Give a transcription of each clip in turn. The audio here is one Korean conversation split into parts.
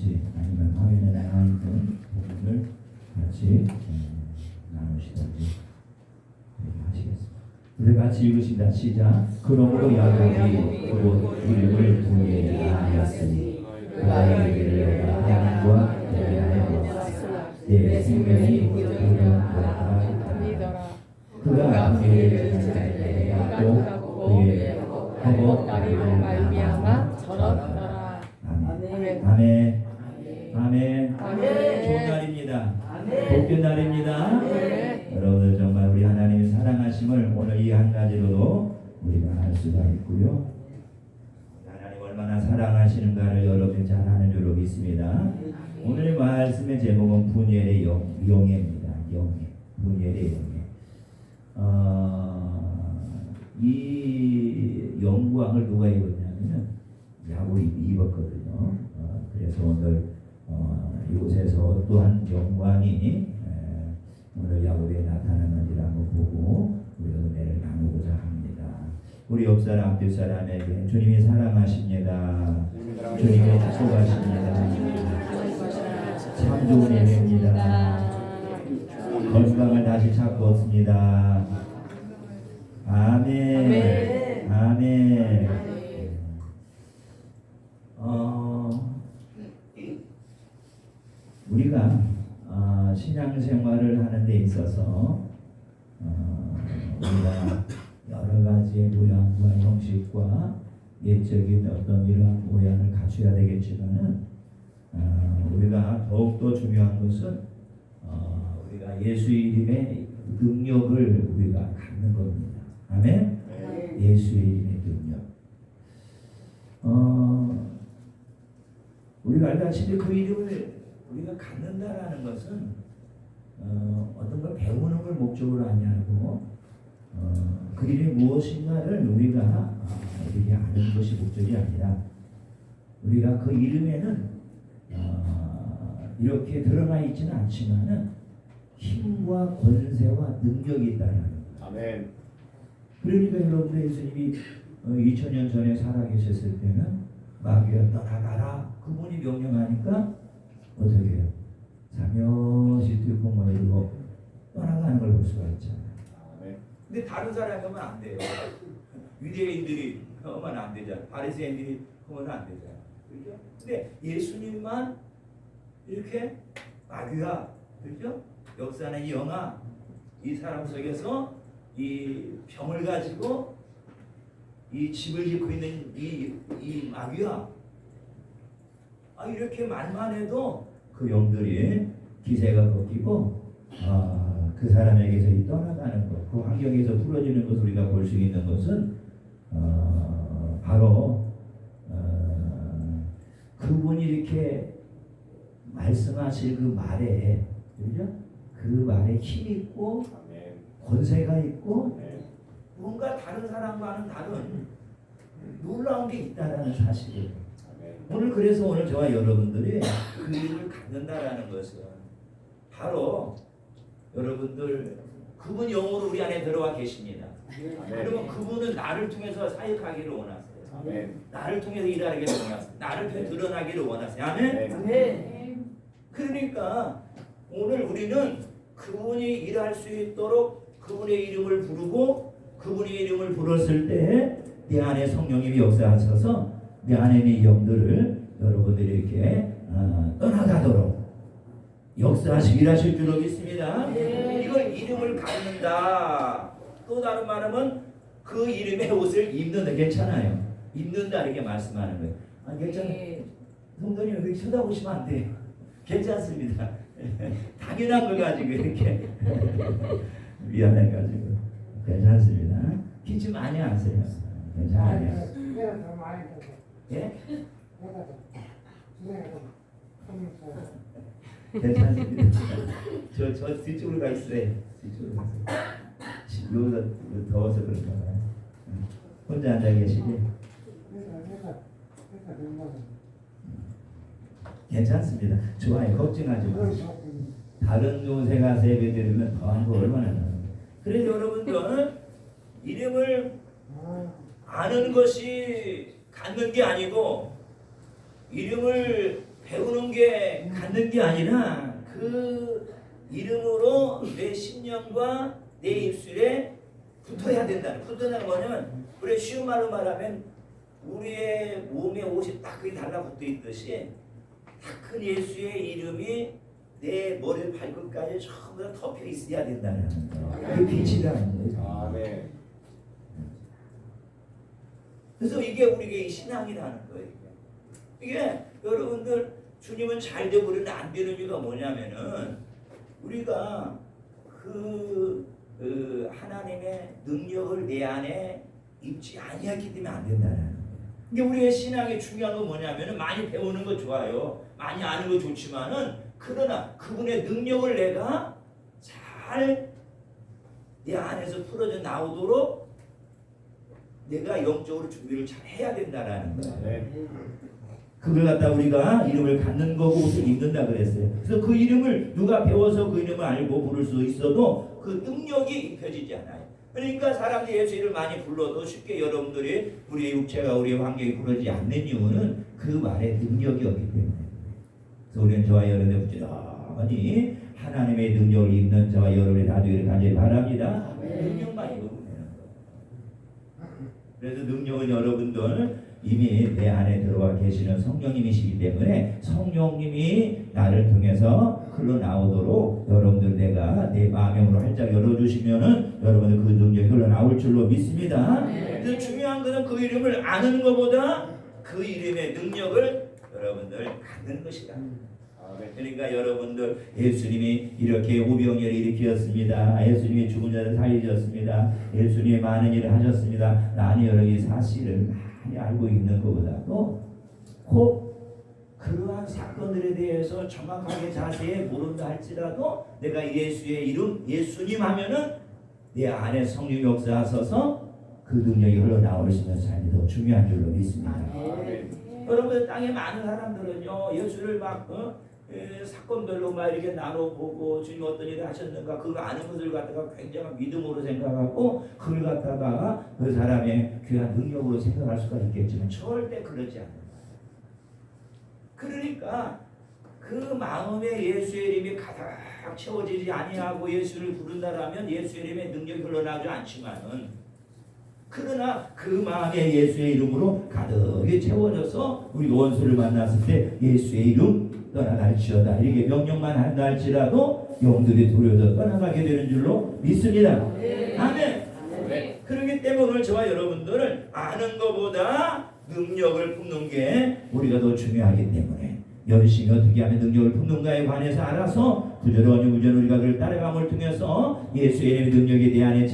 같이 아니면 화면에 나가는 부분을 같이 나누시든지 하시겠습니다. 우리 같이 읽으십니다. 시작. 그러므로 야곱이 곧 이름을 분이라 하였으니 그의 이름을 하나님과 대면하여 내 생명이 그런 믿어라. 그가 그의 전에 또 그의 야곱 나리로 말미암아 전하더라. 아멘. 아멘. 아멘. 아멘. 좋은 날입니다. 복된 날입니다. 네. 여러분들 정말 우리 하나님의 사랑하심을 오늘 이 한 가지로도 우리가 알 수가 있고요. 하나님 얼마나 사랑하시는가를 여러분이 잘 아는 줄로 믿습니다. 오늘 말씀의 제목은 분열의 영예입니다. 영예. 분열의 영예. 이 영광을 누가 입었냐면 야곱이 입었거든요. 그래서 오늘 이곳에서 어떠한 영광이 오늘 야곱에 나타나는지를 한번 보고 우리가 은혜를 나누고자 합니다. 우리 옆 사람, 앞뒷 사람에게 주님이 사랑하십니다. 주님이 축복하십니다. 참 좋은 예배입니다. 건강을 다시 찾고 얻습니다. 아멘. 아멘. 우리가 신앙생활을 하는 데 있어서 우리가 여러 가지의 모양과 형식과 예적인 어떤 이러한 모양을 갖춰야 되겠지만은 우리가 더욱더 중요한 것은 우리가 예수 이름의 능력을 우리가 갖는 겁니다. 아멘. 예수의 이름의 능력. 우리가 알다시피 그 이름을 우리가 갖는다라는 것은 어떤 걸 배우는 걸 목적으로 아니하고 그 이름이 무엇인가를 우리가 이렇게 아는 것이 목적이 아니라 우리가 그 이름에는 이렇게 드러나 있지는 않지만은 힘과 권세와 능력이 있다는 거예요. 아멘. 그러니까 여러분들 예수님이 2000년 전에 살아계셨을 때는 마귀야 떠나가라 그분이 명령하니까 어떻게 해요? 사며시 뛰고 뭐 이러고 떠나가는 걸 볼 수가 있잖아요. 아멘. 근데 다른 사람이 하면 안 돼요. 유대인들이 하면 안 되잖아요. 바리새인들이 하면 안 되잖아요. 그렇죠? 근데 예수님만 이렇게 마귀가 그렇죠? 역사는 이 영아 이 사람 속에서 이 병을 가지고 이 집을 짓고 있는 이 마귀야 이렇게 말만 해도 그 영들이 기세가 꺾이고 그 사람에게서 이 떠나가는 것, 그 환경에서 풀어지는 것을 우리가 볼 수 있는 것은 바로 그분이 이렇게 말씀하실 그 말에 그죠? 그 말에 힘이 있고 권세가 있고 뭔가 다른 사람과는 다른 놀라운 게 있다라는 사실이에요. 오늘 그래서 오늘 저와 여러분들이 그 일을 갖는다라는 것은 바로 여러분들 그분 영으로 우리 안에 들어와 계십니다. 그러면 그분은 나를 통해서 사역하기를 원하세요. 나를 통해서 일하기를 원하세요. 나를 통해 드러나기를 원하세요. 아멘. 그러니까 오늘 우리는 그분이 일할 수 있도록 그분의 이름을 부르고 그분의 이름을 부르실 때 내 안에 성령님이 역사하셔서 내 안에 있는 영들을 여러분들이 이렇게 떠나가도록 역사하시고 일하실 줄로 믿습니다. 이걸 이름을 갖는다. 또 다른 말하면 그 이름의 옷을 입는다. 괜찮아요. 입는다 이렇게 말씀하는 거예요. 괜찮아요. 성도님 여기 쳐다보시면 안 돼요. 괜찮습니다. 당연한 걸 가지고 이렇게 미안해가지고 괜찮습니다. 기침 많이 하세요. 괜찮아요. 예? 괜찮습니다. 저 뒤쪽으로 가 있어요. 뒤쪽으로 가세요. 여기서 더워서 그런가 봐요. 혼자 앉아 계시게. 괜찮습니다. 좋아요. 걱정하지 마세요. 다른 곳에 가서 예배 드리면 더한 거 얼마나 나요. 그래서 여러분들 이름을 아는 것이 갖는 게 아니고 이름을 배우는 게 갖는 게 아니라 그 이름으로 내 심령과 내 입술에 붙어야 된다는. 붙어야 뭐냐면 우리 쉬운 말로 말하면 우리의 몸에 옷이 딱 그게 달라붙어 있듯이 딱 큰 예수의 이름이 내 머리 발끝까지 전부 다 덮여 있어야 된다는 거예요. 그 빛이라는 거예요. 아멘. 그래서 이게 우리의 신앙이라는 거예요. 이게 여러분들 주님은 잘 되버리는 안 되는 이유가 뭐냐면은 우리가 그 하나님의 능력을 내 안에 입지 아니했기 때문에 안 된다는 거예요. 이게 우리의 신앙의 중요한 건 뭐냐면은 많이 배우는 거 좋아요. 많이 아는 거 좋지만은 그러나 그분의 능력을 내가 잘 내 안에서 풀어져 나오도록 내가 영적으로 준비를 잘 해야 된다라는 거예요. 네. 그걸 갖다 우리가 이름을 갖는 거고 옷을 입는다 그랬어요. 그래서 그 이름을 누가 배워서 그 이름을 알고 부를 수 있어도 그 능력이 입혀지지 않아요. 그러니까 사람들이 예수 이름을 많이 불러도 쉽게 여러분들이 우리의 육체가 우리의 환경이 부르지 않는 이유는 그 말에 능력이 없기 때문에. 그래서 우리는 저와 여러분들 부지런히 하나님의 능력을 입는 저와 여러분의 나되기를 간절히 바랍니다. 능력만 입으면 되는 거예요. 그래서 능력은 여러분들 이미 내 안에 들어와 계시는 성령님이시기 때문에 성령님이 나를 통해서 흘러나오도록 여러분들 내가 내 마음으로 활짝 열어주시면은 여러분들 그 능력이 흘러나올 줄로 믿습니다. 그래서 중요한 것은 그 이름을 아는 것보다 그 이름의 능력을 여러분들 갖는 것이다. 그러니까 여러분들 예수님이 이렇게 오병이어를 일으켰습니다. 예수님이 죽은 자를 살리셨습니다. 예수님이 많은 일을 하셨습니다. 라는 여러 이 사실을 많이 알고 있는 것보다도 꼭 그러한 사건들에 대해서 정확하게 자세히 모른다 할지라도 내가 예수의 이름 예수님 하면은 내 안에 성령 역사하셔서 그 능력이 흘러나오시는 삶이 더 중요한 줄로 믿습니다. 여러분 땅에 많은 사람들은요 예수를 막 사건별로 막 이렇게 나눠보고 주님 어떤 일을 하셨는가 그걸 아는 것을 갖다가 굉장한 믿음으로 생각하고 그걸 갖다가 그 사람의 귀한 능력으로 생각할 수가 있겠지만 절대 그렇지 않아요. 그러니까 그 마음에 예수의 이름이 가득 채워지지 아니하고 예수를 부른다라면 예수의 이름의 능력이 흘러나오지 않지만은 그러나 그 마음에 예수의 이름으로 가득히 채워져서 우리 원수를 만났을 때 예수의 이름 떠나갈지어다 이렇게 명령만 한다 할지라도 영들이 두려워서 떠나가게 되는 줄로 믿습니다. 아멘. 그렇기 때문에 오늘 저와 여러분들은 아는 것보다 능력을 품는 게 우리가 더 중요하기 때문에 열심히 어떻게 하면 능력을 품는가에 관해서 알아서 부지런히 우리가 그를 따라감을 통해서 예수의 이름의 능력에 대한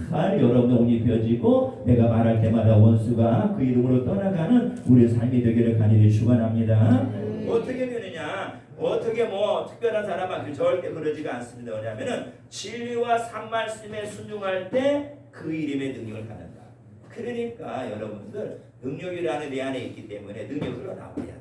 잘 여러분들 옷 입혀지고 내가 말할 때마다 원수가 그 이름으로 떠나가는 우리의 삶이 되기를 간절히 축원합니다. 어떻게 되느냐? 어떻게 뭐 특별한 사람은 절대 그러지가 않습니다. 왜냐하면은 진리와 산 말씀에 순종할 때 그 이름의 능력을 갖는다. 그러니까 여러분들 능력이라는 내 안에 있기 때문에 능력이 흘러나와야 돼.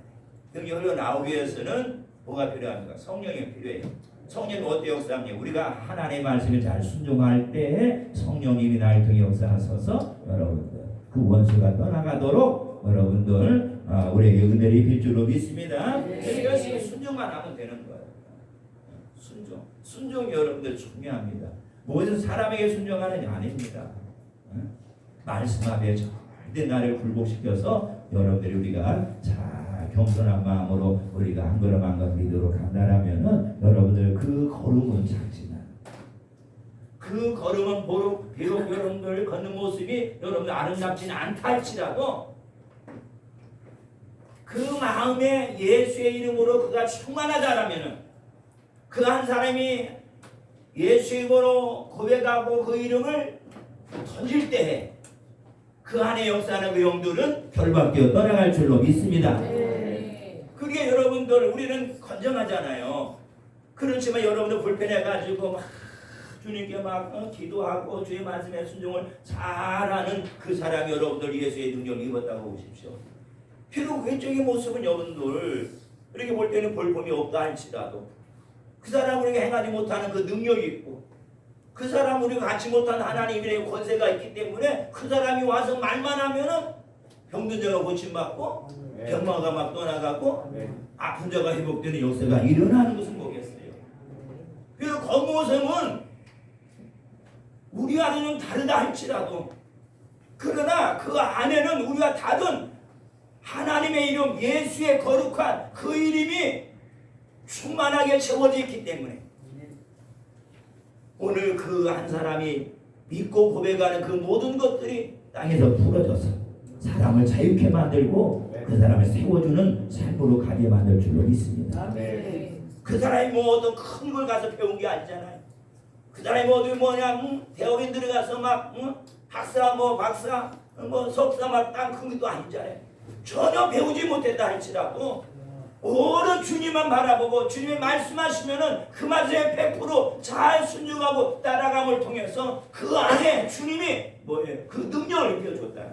능력이 흘러나오기 위해서는 뭐가 필요합니까? 성령이 필요해요. 성령이 어떻게 역사합니까? 우리가 하나님의 말씀을 잘 순종할 때 성령님이 나를 통해 역사하셔서 여러분들 그 원수가 떠나가도록 여러분들 우리에게 은혜를 입힐 줄로 믿습니다. 그러니까 순종만 하면 되는 거예요. 순종이 여러분들 중요합니다. 모든 사람에게 순종하는 게 아닙니다. 말씀 앞에 절대 나를 굴복시켜서 여러분들이 우리가 잘 겸손한 마음으로 우리가 한 걸음 한 걸음 믿도록 한다라면은 여러분들 그 걸음은 작지만 그 걸음은 비록 여러분들 걷는 모습이 여러분들 아름답지는 않다 할지라도 그 마음에 예수의 이름으로 그가 충만하다라면은 그 한 사람이 예수의 이름으로 고백하고 그 이름을 던질 때 그 안에 역사하는 그 영들은 결박되어 떠나갈 줄로 믿습니다. 그게 여러분들 우리는 건정하잖아요. 그렇지만 여러분들 불편해가지고 막 주님께 막 기도하고 주의 말씀에 순종을 잘하는 그 사람이 여러분들 예수의 능력을 입었다고 보십시오. 비록 외적인 모습은 여러분들 이렇게 볼 때는 볼품이 없다 할지라도 그 사람 우리가 행하지 못하는 그 능력이 있고 그 사람 우리가 갖지 못한 하나님의 권세가 있기 때문에 그 사람이 와서 말만 하면은 병든 자가 고침받고 병마가 막 떠나가고 아픈 자가 회복되는 역사가 일어나는 것을 보겠어요. 그래서 거모성은 우리와는 다르다 할지라도 그러나 그 안에는 우리가 다른 하나님의 이름 예수의 거룩한 그 이름이 충만하게 채워져 있기 때문에 오늘 그 한 사람이 믿고 고백하는 그 모든 것들이 땅에서 풀어져서 사람을 자유케 만들고 그 사람을 세워주는 삶으로 가게 만들 줄로 믿습니다. 그 사람이 뭐 어떤 큰 걸 가서 배운 게 아니잖아요. 그 사람이 뭐냐 대학원 들어가서 막 학사 뭐 박사 뭐 석사 막 땅 큰 것도 아니잖아요. 전혀 배우지 못했다 할지라도 오늘 주님만 바라보고 주님이 말씀하시면은 그 말씀에 100%잘 순종하고 따라감을 통해서 그 안에 주님이 뭐예요? 그 능력을 입혀줬다.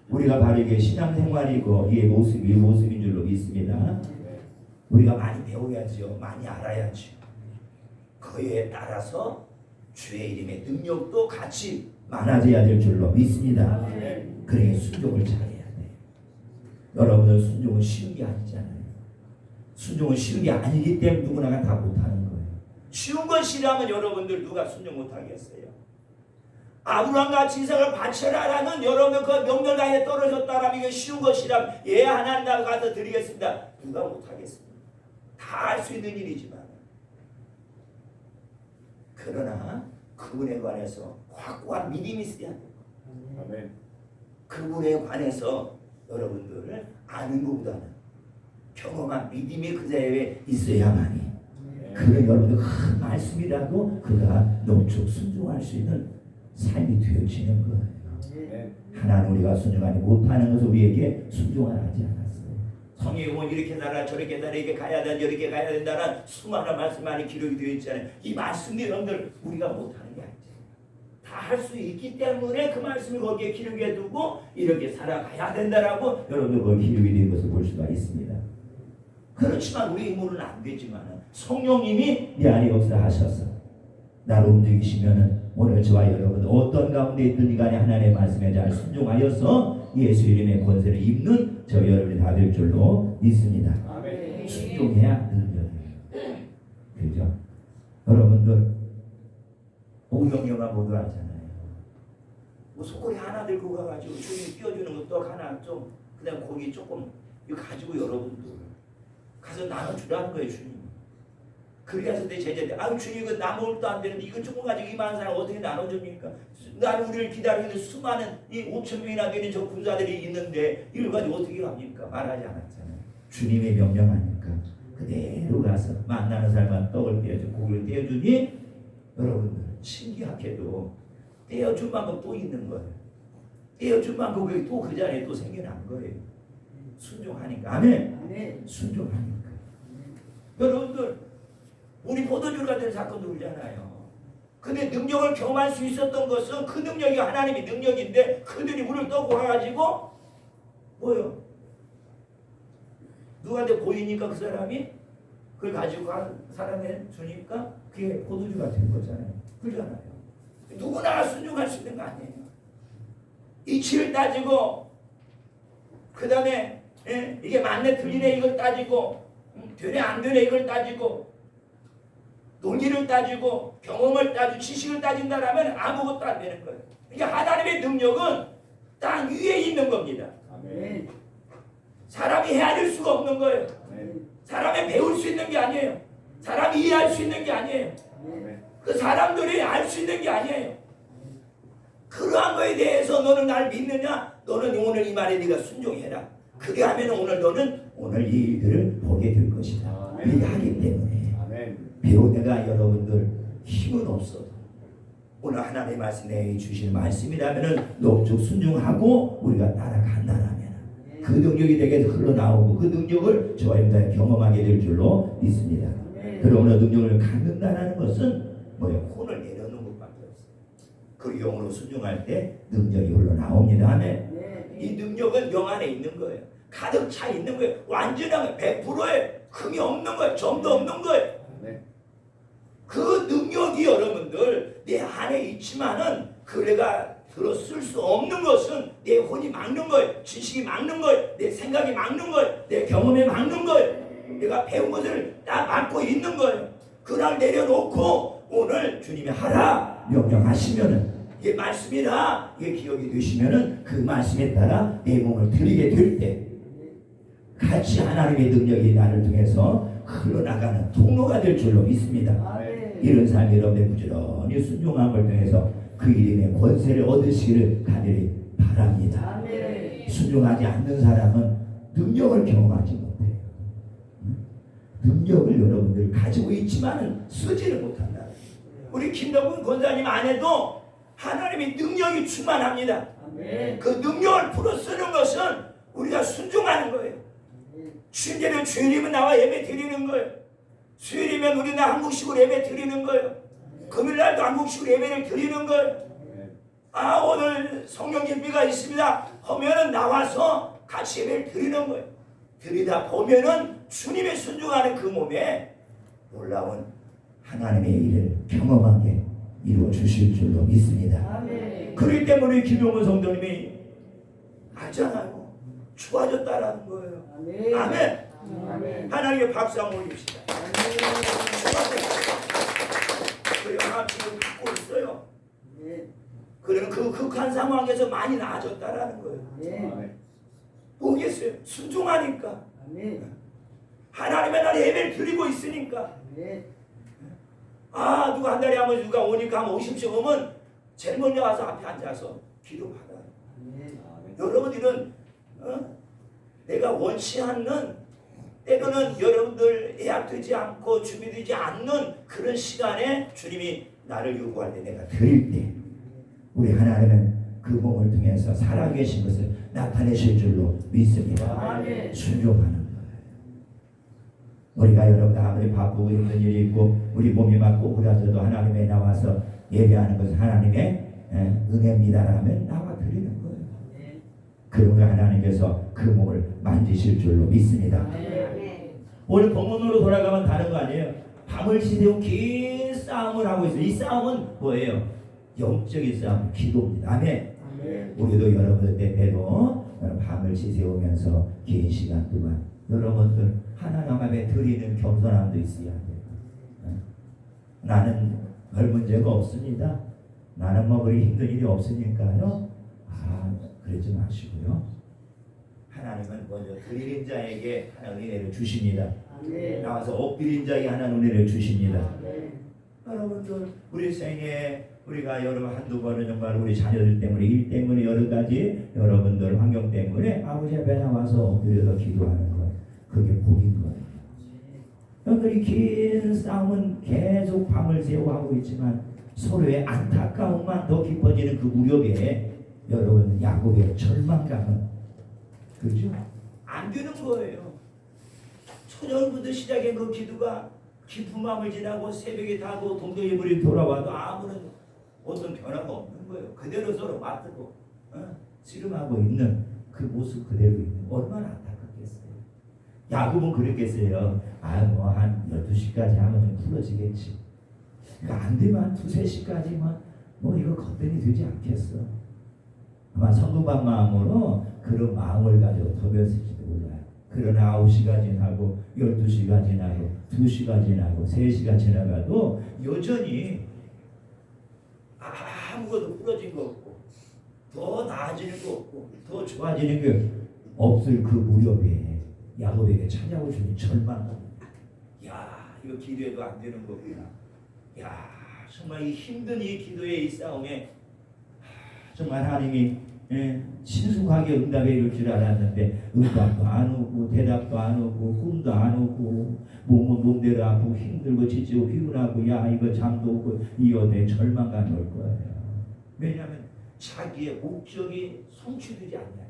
우리가 바로 이게 신앙생활이고 이게 모습인 줄로 믿습니다. 우리가 많이 배워야지요. 많이 알아야지. 그에 따라서 주의 이름의 능력도 같이 많아져야 될 줄로 믿습니다. 그러니 순종을 잘해야 돼요. 여러분들 순종은 쉬운 게 아니잖아요. 순종은 쉬운 게 아니기 때문에 누구나가 다 못하는 거예요. 쉬운 건 싫어하면 여러분들 누가 순종 못하겠어요. 아브라함같이 이삭을 바쳐라라는 여러분들 그 명령강에 떨어졌다라면 이게 쉬운 것이라면 예 하나님 나라 가서 드리겠습니다. 누가 못하겠습니다. 다 할 수 있는 일이지만 그러나 그분에 관해서 확고한 믿음이 있어야 돼요. 아멘. 그분에 관해서 여러분들 아는 것보다는 경험한 믿음이 그 자리에 있어야만이 그런 여러분들 큰 말씀이라도 그가 녹축 순종할 수 있는 삶이 되어지는 거예요. 하나는 우리가 순종하지 못하는 것을 우리에게 순종하지 않았어요. 성경은 이렇게 살아 저렇게 살아 이렇게 가야 된다 저렇게 가야 된다는 수많은 말씀 많이 기록이 되어 있잖아요. 이 말씀들 여러분들 우리가 못하는 게 아니죠. 다 할 수 있기 때문에 그 말씀을 거기에 기록해 두고 이렇게 살아가야 된다라고 여러분들 거기 기록이 된 것을 볼 수가 있습니다. 그렇지만 우리 힘으로는 안 되지만 성령님이 내 안에 역사하셔서 나를 움직이시면은 오늘 저와 여러분 어떤 가운데 있든 간에 하나님의 말씀에 잘 순종하여서 예수 이름의 권세를 입는 저 여러분이 다 될 줄로 믿습니다. 아멘. 순종해야 능력이에요. 그죠? 여러분들 공격 영화 모두 하잖아요. 뭐 소고리 하나 들고 가가지고 주님 띄워주는 것도 하나 좀 그다음 고기 조금 이거 가지고 여러분들 가서 나눠주라는 거예요 주님. 그래서 내 제자들 아유 주님 이거 나물도 안 되는데 이거 조금 가지고 이만한 사람 어떻게 나눠줍니까? 나는 우리를 기다리는 수많은 이 5천 명이나 되는 저 군사들이 있는데 이걸 가지고 어떻게 합니까? 말하지 않았잖아요. 주님의 명령하니까 그대로 가서 만나는 사람만 떡을 떼어주고 고기를 떼어주니 여러분들 신기하게도 떼어준 만큼 또 있는 거예요. 떼어준 만큼 또 그 자리에 또 생겨난 거예요. 순종하니까 아멘. 순종하니까 여러분들 우리 포도주 같은 사건도 울잖아요. 근데 능력을 경험할 수 있었던 것은 그 능력이 하나님의 능력인데 그들이 물을 떠고 와가지고 뭐요? 누구한테 보이니까 그 사람이 그걸 가지고 간 사람에 주니까 그게 포도주가 된 거잖아요. 그러잖아요. 누구나 순종할 수 있는 거 아니에요. 이치를 따지고 그 다음에 이게 맞네 틀리네 이걸 따지고 되네 안 되네 이걸 따지고 논리를 따지고 경험을 따지고 지식을 따진다라면 아무것도 안 되는 거예요. 이게 하나님의 능력은 땅 위에 있는 겁니다. 아멘. 사람이 헤아릴 수가 없는 거예요. 아멘. 사람이 배울 수 있는 게 아니에요. 사람이 이해할 수 있는 게 아니에요. 아멘. 그 사람들이 알 수 있는 게 아니에요. 그러한 거에 대해서 너는 날 믿느냐? 너는 오늘 이 말에 네가 순종해라. 그게 하면 오늘 너는 오늘 이 일들을 보게 될 것이다. 네가 하기 때문에. 아멘. 비록 내가 여러분들 힘은 없어도 오늘 하나님의 말씀 내게 주신 말씀이라면은 녹죽 순종하고 우리가 따라간다라면 그 능력이 내게 흘러나오고 그 능력을 저와 여러분들 경험하게 될 줄로 믿습니다. 그리고 오늘 능력을 갖는다라는 것은 뭐예요? 혼을 내려놓는 것밖에 없어요. 그 영으로 순종할 때 능력이 흘러나옵니다. 아멘. 이 능력은 영 안에 있는 거예요. 가득 차 있는 거예요. 완전한 100%의 흠이 없는 거예요. 점도 없는 거예요. 그 능력이 여러분들 내 안에 있지만은 그래가 들었을 수 없는 것은 내 혼이 막는 거예요. 지식이 막는 거예요. 내 생각이 막는 거예요. 내 경험이 막는 거예요. 내가 배운 것을 다 막고 있는 거예요. 그날 내려놓고 오늘 주님이 하라 명령하시면은 이게 말씀이라 이게 기억이 되시면은 그 말씀에 따라 내 몸을 드리게 될 때 같이 하나님의 능력이 나를 통해서 흘러나가는 통로가 될 줄로 믿습니다. 이런 삶이 여러분의 부지런히 순종함을 통해서 그 이름의 권세를 얻으시기를 간절히 바랍니다. 순종하지 않는 사람은 능력을 경험하지 못해요. 능력을 여러분들 가지고 있지만은 쓰지를 못한다. 우리 김덕훈 권사님 안에도 하나님의 능력이 충만합니다. 그 능력을 풀어 쓰는 것은 우리가 순종하는 거예요. 주일에는 주일이면 나와 예배 드리는 거예요. 수요일이면 우리는 한국식으로 예배 드리는 거예요. 금요일날도 한국식으로 예배를 드리는 거예요. 아, 오늘 성령 예배가 있습니다 하면은 나와서 같이 예배를 드리는 거예요. 드리다 보면은 주님의 순종하는 그 몸에 놀라운 하나님의 일을 경험하게 이루어 주실 줄로 믿습니다. 그렇기 때문에 김용훈 성도님이 알잖아요. 좋아졌다라는 거예요. 아멘. 하나님께 박수 한번 올립시다. 그래, 지금 갖고 있어요. 그래, 그 극한 상황에서 많이 나아졌다라는 거예요. 뭐겠어요? 순종하니까. 하나님의 나라에 예배를 드리고 있으니까. 아, 누가 한 달에 한번 누가 오니까 한 50씩 오면 제일 먼저 와서 앞에 앉아서 기도 받아요. 여러분들은 내가 원치 않는 때로는 여러분들 예약되지 않고 준비되지 않는 그런 시간에 주님이 나를 요구할 때 내가 드릴 때 우리 하나님은 그 몸을 통해서 살아계신 것을 나타내실 줄로 믿습니다. 순종하는 거예요. 우리가 여러분 아무리 바쁘고 힘든 일이 있고 우리 몸이 막 꼬부라져도 하나님에 나와서 예배하는 것은 하나님의 은혜입니다라면 나와 드리는 거예요. 그러면 하나님께서 그 몸을 만지실 줄로 믿습니다. 오늘 본문으로 돌아가면 다른 거 아니에요. 밤을 지새운 긴 싸움을 하고 있어요. 이 싸움은 뭐예요? 영적인 싸움, 기도입니다. 아멘. 우리도 여러분들 때때로 밤을 지새우면서 긴 시간 동안 여러분들 하나님 앞에 드리는 겸손함도 있어야 돼요. 나는 별 문제가 없습니다. 나는 뭐 그리 힘든 일이 없으니까요. 그러지 마시고요. 하나님은 먼저 드리는 자에게 하나님 은혜를 주십니다. 나와서 엎드린 자에게 하나님 은혜를 주십니다. 여러분들 우리 생에 우리가 여러 한두 번은 정말 우리 자녀들 때문에 일 때문에 여러 가지 여러분들 환경 때문에 아버지 앞에 나와서 엎드려서 기도하는 것 그게 복인 거예요. 여러분들이 긴 싸움은 계속 밤을 새워 하고 있지만 서로의 안타까움만 더 깊어지는 그 무렵에 여러분 야곱의 절망감은 그죠? 안 되는 거예요. 초년부터 시작한 그 기도가 깊은 마음을 지나고 새벽에 타고 동동이 물이 돌아와도 아무런 어떤 변화가 없는 거예요. 그대로 서로 맞고 씨름하고 있는 그 모습 그대로 있는 얼마나 안타깝겠어요. 야곱은 그랬겠어요. 뭐 한 12시까지 하면 좀 풀어지겠지. 그러니까 안 되면 한 2, 3시까지만 뭐 이거 겉들이 되지 않겠어. 아마 성급한 마음으로 그런 마음을 가지고 도변했을지도 몰라요. 그러나 9시가 지나고 12시가 지나고 2시가 지나고 3시가 지나가도 여전히 아무것도 풀어진 거 없고 더 나아지는 거 없고 더 좋아지는 게 없을 그 무렵에 야곱에게 찾아오시는 절망감. 야, 이거 기도해도 안 되는 거구나. 야, 정말 이 힘든 이 기도의 이 싸움에 정말 하나님이 신속하게 응답해 이럴 줄 알았는데 응답도 안 오고 대답도 안 오고 꿈도 안 오고 몸은 몸대로 아프고 힘들고 지치고 피곤하고 야 이거 잠도 오고 이어내 절망감이 올 거예요. 왜냐하면 자기의 목적이 성취되지 않냐니까.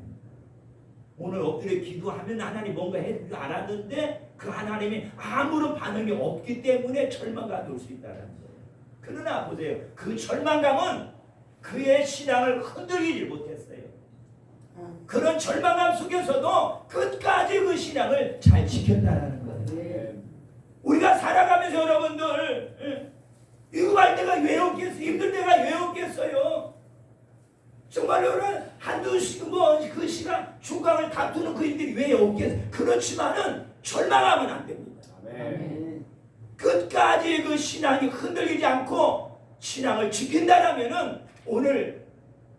오늘 엎드려 기도하면 하나님 뭔가 해줄 줄 알았는데 그 하나님이 아무런 반응이 없기 때문에 절망감이 올 수 있다는 거예요. 그러나 보세요. 그 절망감은 그의 신앙을 흔들리지 못했어요. 그런 절망감 속에서도 끝까지 그 신앙을 잘 지켰다는 거예요. 우리가 살아가면서 여러분들 이거 할 때가 왜 없겠어요? 힘들 때가 왜 없겠어요? 정말로 한두 그 시간 중간을 다투는 그인들이 왜 없겠어? 그렇지만은 절망하면 안 됩니다. 아멘. 끝까지 그 신앙이 흔들리지 않고 신앙을 지킨다라면은 오늘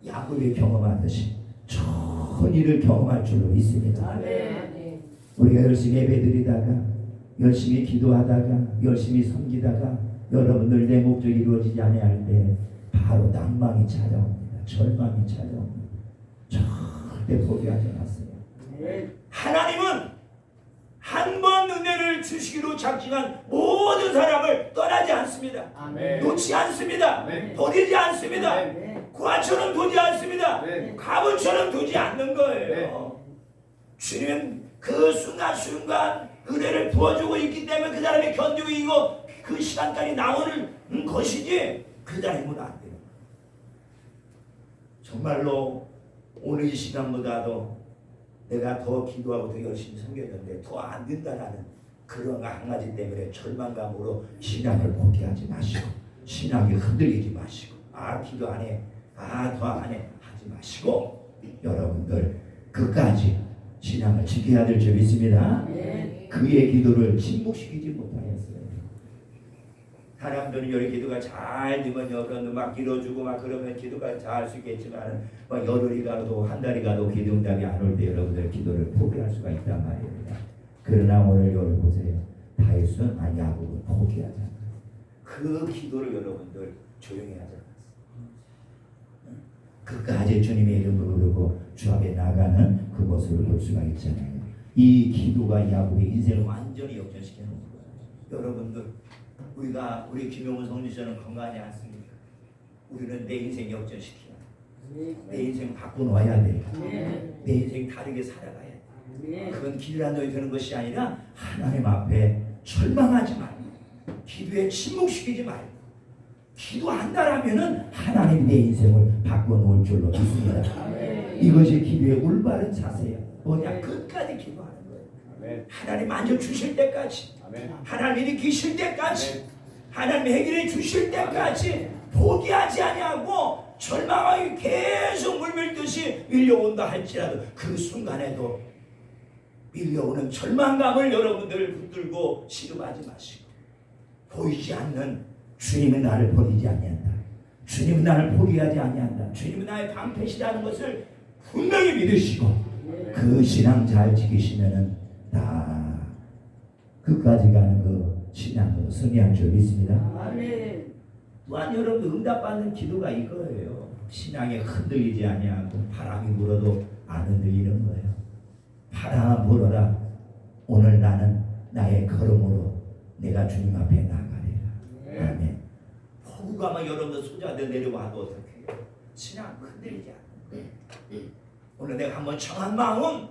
야곱이 경험하듯이 좋은 일을 경험할 줄로 믿습니다. 아멘. 우리가 열심히 예배드리다가 열심히 기도하다가 열심히 섬기다가 여러분들 내 목적이 이루어지지 아니할 때 바로 낭망이 찾아옵니다. 절망이 찾아옵니다. 절대 포기하지 마세요. 하나님은 한 번 은혜를 주시기로 작정한 모든 사람을 떠나지 않습니다. 아멘. 놓지 않습니다. 아멘. 버리지 않습니다. 아멘. 구하처럼 두지 않습니다. 아멘. 가부처럼 두지 않는 거예요. 주님은 그 순간순간 은혜를 부어주고 있기 때문에 그 사람이 견디고 이거 그 시간까지 나오는 것이지 그 사람은 안 돼요. 정말로 오늘 이 시간보다도 내가 더 기도하고 더 열심히 섬겼는데 더 안 된다라는 그런 한 가지 때문에 절망감으로 신앙을 포기하지 마시고 신앙이 흔들리지 마시고 기도 안 해, 더 안 해 하지 마시고 여러분들 끝까지 신앙을 지켜야 될 줄 믿습니다. 그의 기도를 침묵시키지 못하였어요. 사람들은 여기 기도가 잘 되면 여러분 막 길어주고 막 그러면 기도가 잘 할 수 있겠지만 막 열흘이 가도 한 달이 가도 기도 응답이 안 올 때 여러분들 기도를 포기할 수가 있단 말입니다. 그러나 오늘 여러분 보세요. 다윗은 야곱은 포기하지 않았어요. 그 기도를 여러분들 조용히 하지 않았어요. 끝까지 주님의 이름을 부르고 주 앞에 나가는 그 모습을 볼 수가 있잖아요. 이 기도가 야곱의 인생을 완전히 역전시켜 놓은 거예요. 여러분들 우리 김용훈 성지자는 건강하지 않습니까? 우리는 내 인생 역전시켜야 돼. 내 인생 바꿔놓아야 돼. 내 인생 다르게 살아가야 돼. 그건 길이란 너희 되는 것이 아니라 하나님 앞에 절망하지 말고 기도에 침묵시키지 말고 기도한다라면은 하나님 내 인생을 바꿔놓을 줄로 믿습니다. 이것이 기도의 올바른 자세예요. 뭐냐? 끝까지 기도하는 거예요. 하나님 만져 주실 때까지, 하나님 일으키실 때까지, 하나님 해결해 주실 때까지 포기하지 아니하고 절망하기 계속 물밀듯이 밀려온다 할지라도 그 순간에도 밀려오는 절망감을 여러분들 붙들고 시름하지 마시고 보이지 않는 주님은 나를 버리지 아니한다. 주님은 나를 포기하지 아니한다. 주님은 나의 방패시라는 것을 분명히 믿으시고 그 신앙 잘 지키시면은 다 끝까지 가는 그 신앙으로 승리할 줄 믿습니다. 아멘. 또한 여러분 응답받는 기도가 이거예요. 신앙에 흔들리지 아니하고 바람이 불어도 안 흔들리는 거예요. 바람 불어라. 오늘 나는 나의 걸음으로 내가 주님 앞에 나가리라. 아멘. 폭우가 막 여러분들 쏟아져 내려와도 어떻게 해요? 신앙 흔들리지 않는 거예요. 오늘 내가 한번 청한 마음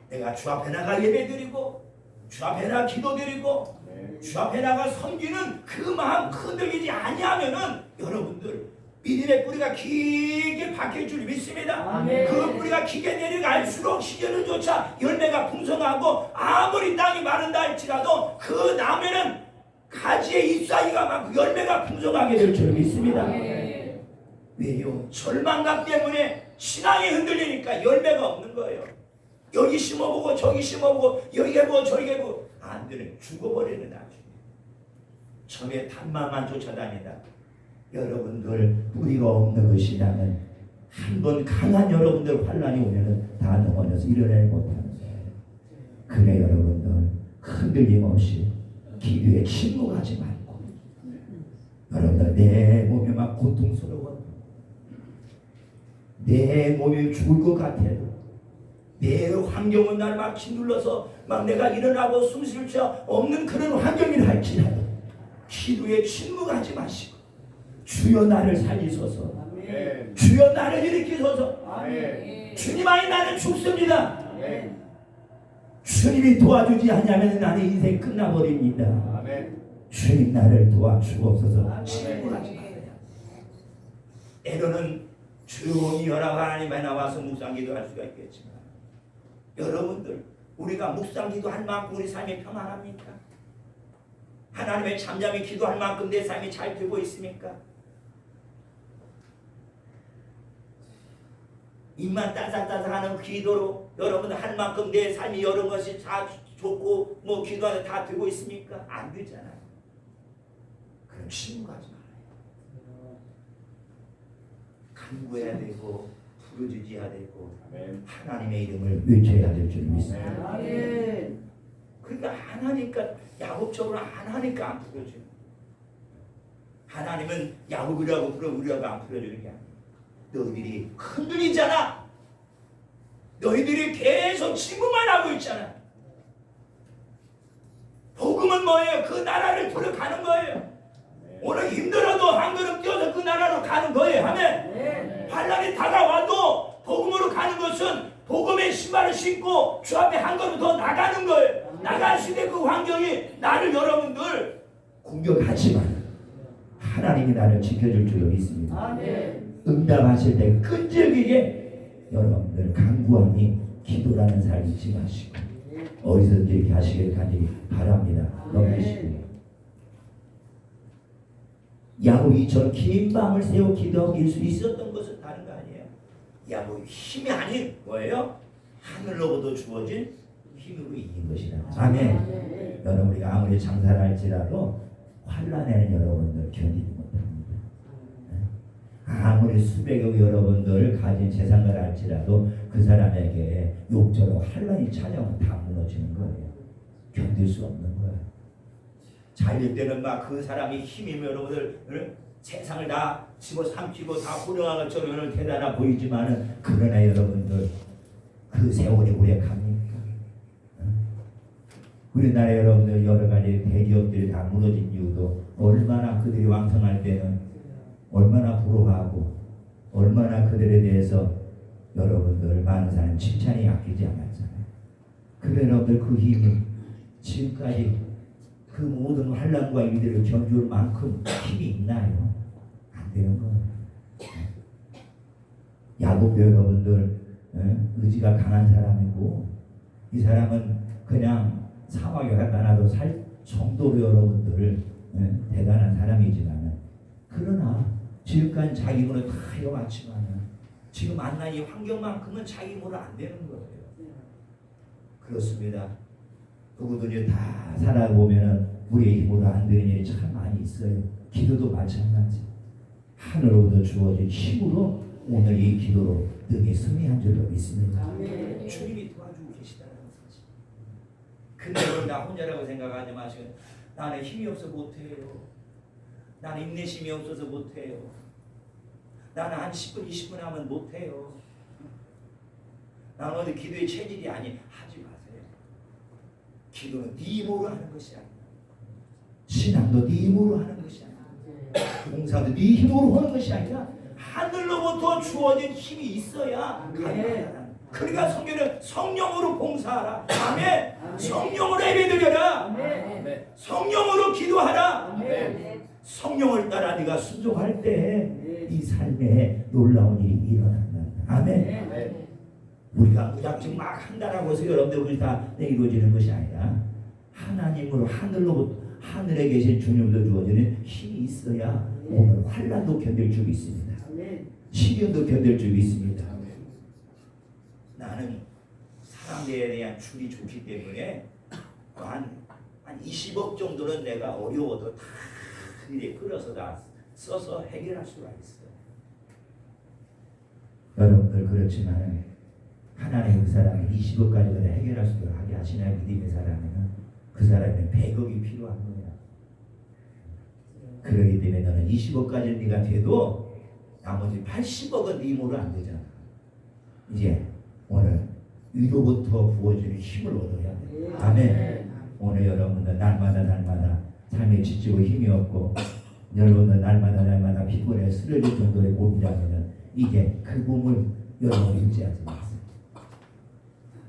내가 주 앞에 나가 예배드리고 주 앞에 나가 기도드리고 주 앞에 나가 섬기는 그 마음 흔들리지 아니하면은 여러분들 믿음의 뿌리가 깊게 박힐 줄 믿습니다. 아멘. 그 뿌리가 깊게 내려갈수록 시절을조차 열매가 풍성하고 아무리 땅이 마른다 할지라도 그 나무에는 가지에 잎사귀가 많고 열매가 풍성하게 될 줄 믿습니다. 왜요? 절망감 때문에 신앙이 흔들리니까 열매가 없는 거예요. 여기 심어보고 저기 심어보고 여기 해보고 저기 해보고 안 되는 죽어버리는 나중에 처음에 탐망만 쫓아다니다 여러분들 뿌리가 없는 그 신앙은 한번 강한 여러분들 환란이 오면은 다 넘어져서 일어나지 못하는 거예요. 그래 여러분들 흔들림 없이 기도에 침묵하지 말고 여러분들 내 몸이 막 고통스러워 내 몸이 죽을 것 같아도 내 환경은 날 막 짓눌러서 막 내가 일어나고 숨쉴 수 없는 그런 환경이라 할지라도 기도에 침묵하지 마시고 주여 나를 살리소서 아멘. 주여 나를 일으키소서 아멘. 주님 아니 나는 죽습니다 아멘. 주님이 도와주지 않으면 나는 인생 끝나버립니다 아멘. 주님 나를 도와주옵소서 침묵하지 말아요 때로는 조용히 여러 하나님에 나와서 묵상기도 할 수가 있겠지만 여러분들 우리가 묵상기도 할 만큼 우리 삶이 평안합니까? 하나님의 잠잠히 기도할 만큼 내 삶이 잘 되고 있습니까? 입만 따삭따삭하는 기도로 여러분들 할 만큼 내 삶이 여러 것이 다 좋고 뭐 기도하는 다 되고 있습니까? 안 되잖아요. 그럼 침묵하지 말아요. 간구해야 되고 부르짖어야 되고 하나님의 이름을 외쳐야 될 줄 믿습니다. 그러니까 안 하니까 야곱처럼 안 하니까 안 풀어져요. 하나님은 야곱이라고 우리라고 안 풀어주는 게 아니에요. 너희들이 흔들리잖아. 너희들이 계속 침묵만 하고 있잖아. 복음은 뭐예요? 그 나라를 들어가는 거예요. 오늘 힘들어도 한 걸음 뛰어서 그 나라로 가는 거예요. 아멘. 환란이 다가와도 복음으로 가는 것은 복음의 신발을 신고 주 앞에 한 걸음 더 나가는 거예요. 나갈 시대 그 환경이 나를 여러분들 공격하지만 하나님이 나를 지켜줄 줄 믿습니다. 아멘. 응답하실 때 끈질기게 여러분들 간구함이 기도라는 삶 잊지 마시고 어디서든지 이렇게 하시길 간절히 바랍니다. 넘기시고 야곱이 이처럼 긴 밤을 새워 기도하고 일 수 있었던 것은 다른 거 아니에요. 야곱이 힘이 아닌 뭐예요? 하늘로부터 주어진 힘으로 이긴 것이다. 아멘. 여러분 우리가 아무리 장사를 할지라도 환란에는 여러분들 견디지 못합니다. 아무리 수백억 여러분들 가진 재산을 할지라도 그 사람에게 욕처럼 환란이 찾아오면 다 무너지는 거예요. 견딜 수 없는 거예요. 자일 때는 막 그 사람이 힘이면 여러분들 세상을 다 집어삼키고 다 호령한 것처럼 여러분 대단해 보이지만은 그러나 여러분들 그 세월이 오래 갑니까? 우리나라 여러분들 여러 가지 대기업들이 다 무너진 이유도 얼마나 그들이 왕성할 때는 얼마나 부러워하고 얼마나 그들에 대해서 여러분들 많은 사람 칭찬이 아끼지 않았잖아요. 그래 여러분들 그 힘이 지금까지 그 모든 환란과 이들을 견줄 만큼 힘이 있나요? 안 되는 거예요. 야곱도 여러분들 의지가 강한 사람이고 이 사람은 그냥 사막에 갖다 놔도 살 정도로 여러분들 대단한 사람이지만 그러나 지금까지 자기 힘으로 다 해왔지만 지금 만난 이 환경만큼은 자기 힘으로 안 되는 거예요. 그렇습니다. 누구든지 다 살아보면 우리의 힘으로 안 되는 일이 참 많이 있어요. 기도도 마찬가지. 하늘로부터 주어진 힘으로 오늘 이 기도로 등에 승리한 줄로 믿습니다. 아멘. 주님이 도와주고 계시다는 사실. 근데 그걸 나 혼자라고 생각하지 마시고 나는 힘이 없어 못해요. 나는 인내심이 없어서 못해요. 나는 한 10분 20분 하면 못해요. 나는 어디 기도의 체질이 아니. 하지 마세요. 기도는 네 힘으로 하는 것이 아니야. 신앙도 네 힘으로 하는 것이 아니야. 봉사도 네 힘으로 하는 것이 아니라 하늘로부터 주어진 힘이 있어야 가능하다. 그러니까 성경은 성령으로 봉사하라. 아멘. 성령으로 예배드려라. 아멘. 성령으로 기도하라. 아멘. 성령을 따라 네가 순종할 때 이 삶에 놀라운 일이 일어난다. 아멘. 아멘. 우리가 무작정 막 한다라고 해서 여러분들 우리 다 이루어지는 것이 아니라 하나님으로 하늘로부터 하늘에 계신 주님으로 주어지는 힘이 있어야 오늘 환란도 견딜 줄 있습니다. 시련도 견딜 줄 있습니다. 나는 사람들에 대한 줄이 좋기 때문에 한 20억 정도는 내가 어려워도 다 이렇게 끌어서 다 써서 해결할 수가 있어요. 여러분들 그렇지만 하나님 그 사람이 20억까지도 해결할 수 하게 하시나요? 믿음의 사람에는 그 사람은 100억이 필요한 거야. 그러기 때문에 너는 20억까지 네가 돼도 나머지 80억은 네 힘으로 안 되잖아. 이제 오늘 위로부터 부어지는 힘을 얻어야 돼. 아멘. 오늘 여러분들 날마다 삶에 지치고 힘이 없고 여러분들 날마다 피곤해 쓰러질 정도의 몸이라면 이제 그 몸을 여러분 의지하지 마세요.